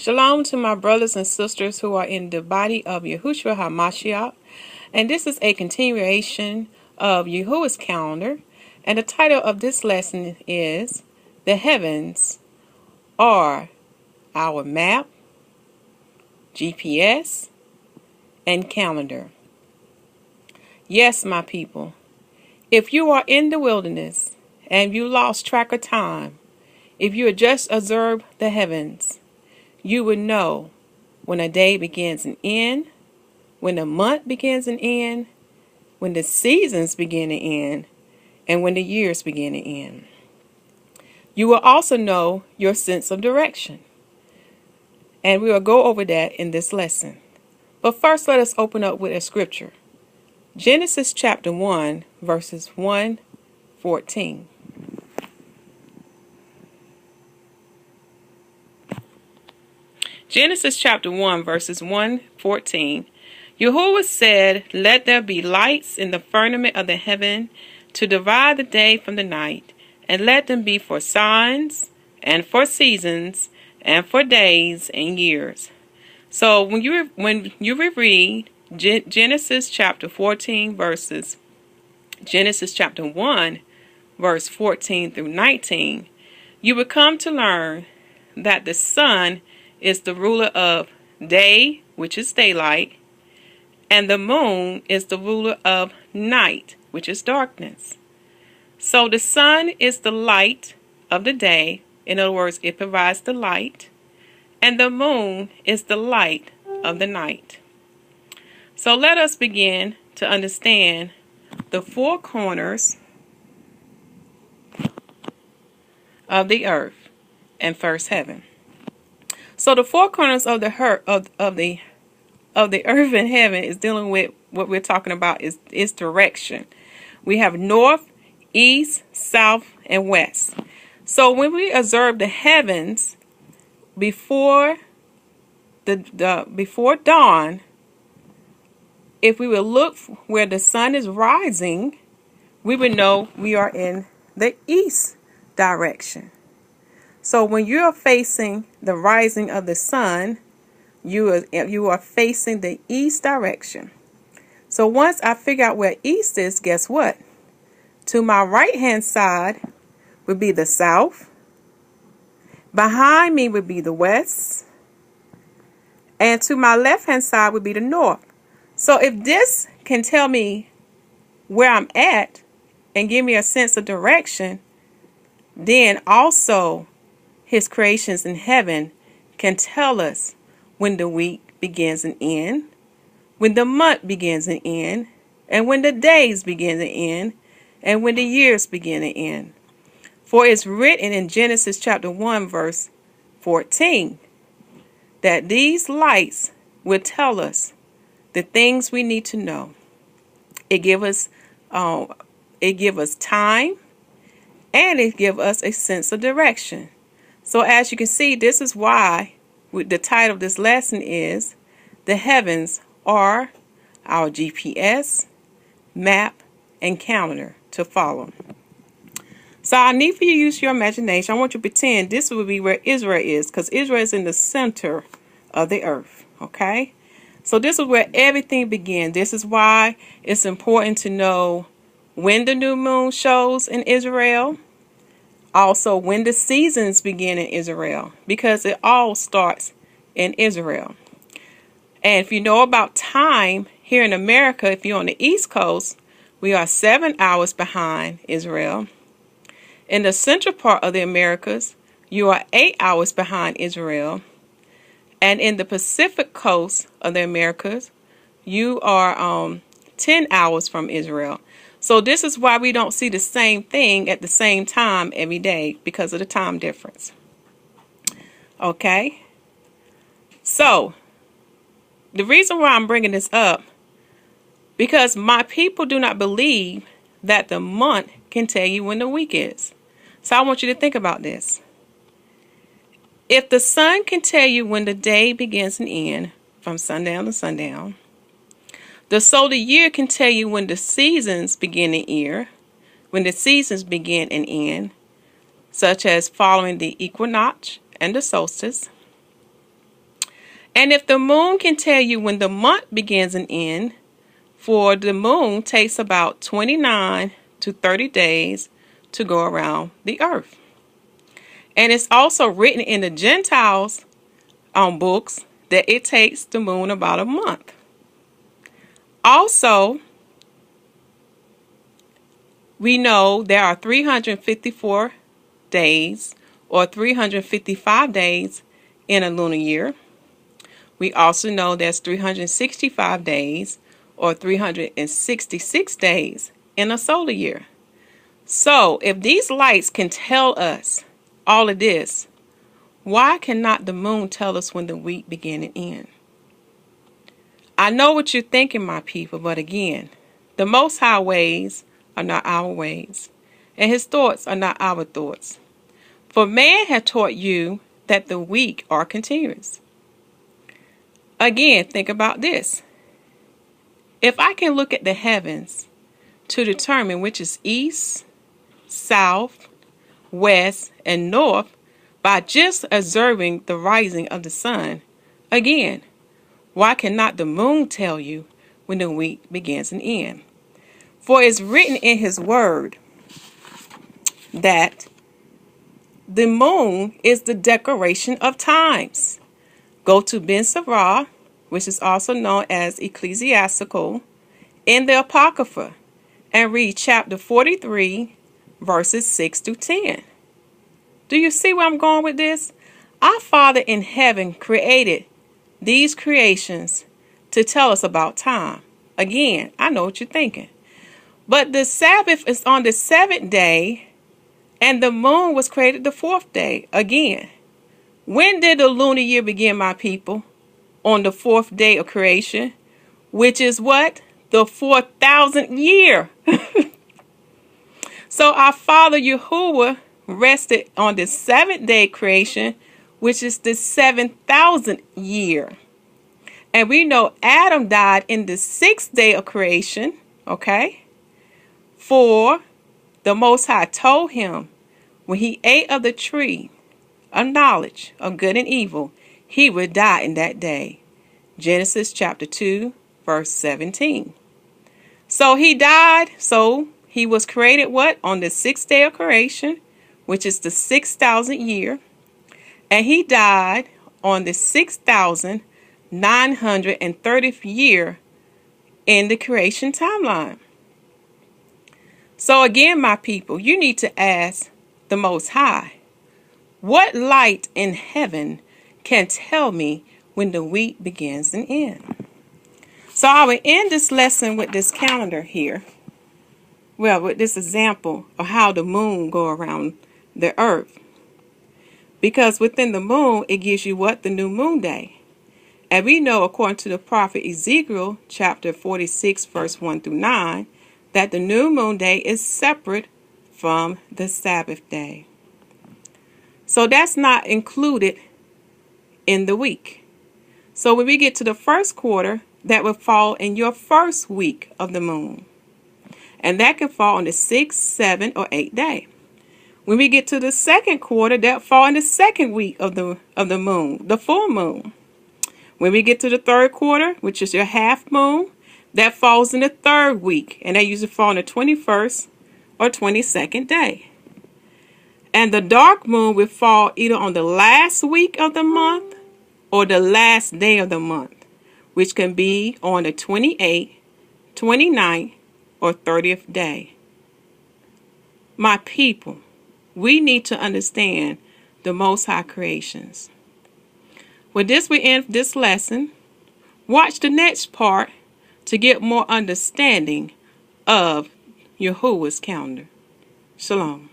Shalom to my brothers and sisters who are in the body of YAHUWAH HaMashiach. And this is a continuation of YAHUWAH's calendar. And the title of this lesson is The Heavens Are Our Map, GPS, and Calendar. Yes, my people, if you are in the wilderness and you lost track of time, if you had just observed the heavens, you would know when a day begins and end, when a month begins and end, when the seasons begin and end, and when the years begin and end. You will also know your sense of direction. And we will go over that in this lesson. But first, let us open up with a scripture. Genesis chapter 1, verses 1-14. Genesis chapter 1, verses 1-14. YAHUWAH said, "Let there be lights in the firmament of the heaven to divide the day from the night, and let them be for signs, and for seasons, and for days and years." So when you reread Genesis chapter 14 verses, Genesis chapter 1, verse 14 through 19, you will come to learn that the sun is the ruler of day, which is daylight, and the moon is the ruler of night, which is darkness. So the sun is the light of the day. In other words, it provides the light, and the moon is the light of the night. So let us begin to understand the four corners of the earth and first heaven. So the four corners of the earth and heaven is dealing with what we're talking about is direction. We have north, east, south, and west. So when we observe the heavens before dawn, if we will look where the sun is rising, we would know we are in the east direction. So when you are facing the rising of the sun, you are facing the east direction. So once I figure out where east is, guess what? To my right hand side would be the south. Behind me would be the west. And to my left hand side would be the north. So if this can tell me where I'm at and give me a sense of direction, then also His creations in heaven can tell us when the week begins and ends, when the month begins and ends, and when the days begin and end, and when the years begin and end. For it's written in Genesis chapter 1, verse 14, that these lights will tell us the things we need to know. It give us time, and it give us a sense of direction. So as you can see, this is why the title of this lesson is The Heavens Are Our GPS, Map, and Calendar to Follow. So I need for you to use your imagination. I want you to pretend this would be where Israel is, because Israel is in the center of the earth. Okay? So this is where everything began. This is why it's important to know when the new moon shows in Israel. Also, when the seasons begin in Israel, because it all starts in Israel. And if you know about time, here in America, if you're on the East Coast, we are 7 hours behind Israel. In the central part of the Americas, you are 8 hours behind Israel. And in the Pacific coast of the Americas, you are 10 hours from Israel. So this is why we don't see the same thing at the same time every day, because of the time difference. Okay? So, the reason why I'm bringing this up, because my people do not believe that the month can tell you when the week is. So I want you to think about this. If the sun can tell you when the day begins and ends, from sundown to sundown, the solar year can tell you when the seasons begin and end, when the seasons begin and end, such as following the equinox and the solstice. And if the moon can tell you when the month begins and ends, for the moon takes about 29 to 30 days to go around the earth. And it's also written in the Gentiles books that it takes the moon about a month. Also, we know there are 354 days or 355 days in a lunar year. We also know there's 365 days or 366 days in a solar year. So if these lights can tell us all of this, why cannot the moon tell us when the week begin and end? I know what you're thinking, my people, but again, the Most High ways are not our ways, and his thoughts are not our thoughts. For man had taught you that the week are continuous. Again, think about this. If I can look at the heavens to determine which is east, south, west, and north by just observing the rising of the sun, again, why cannot the moon tell you when the week begins and ends? For it's written in his word that the moon is the decoration of times. Go to Ben Sira, which is also known as Ecclesiastical, in the Apocrypha, and read chapter 43, verses 6 to 10. Do you see where I'm going with this? Our Father in heaven created these creations to tell us about time. Again, I know what you're thinking. But the Sabbath is on the seventh day, and the moon was created the fourth day. Again, when did the lunar year begin, my people? On the fourth day of creation, which is what? The 4,000th year. So our Father YAHUWAH rested on the seventh day creation, which is the 7,000th year. And we know Adam died in the sixth day of creation, okay? For the Most High told him when he ate of the tree of knowledge of good and evil, he would die in that day. Genesis chapter 2, verse 17. So he died, so he was created what? On the sixth day of creation, which is the 6,000th year. And he died on the 6,930th year in the creation timeline. So again, my people, you need to ask the Most High, what light in heaven can tell me when the week begins and ends? So I will end this lesson with this calendar here. Well, with this example of how the moon go around the earth. Because within the moon, it gives you what? The new moon day. And we know, according to the prophet Ezekiel, chapter 46, verse 1 through 9, that the new moon day is separate from the Sabbath day. So that's not included in the week. So when we get to the first quarter, that will fall in your first week of the moon. And that can fall on the 6th, 7th, or 8th day. When we get to the second quarter, that fall in the second week of the moon, the full moon. When we get to the third quarter, which is your half moon, that falls in the third week. And that usually fall on the 21st or 22nd day. And the dark moon will fall either on the last week of the month or the last day of the month, which can be on the 28th, 29th, or 30th day. My people, we need to understand the Most High creations. With this, we end this lesson. Watch the next part to get more understanding of YAHUWAH's calendar. Shalom.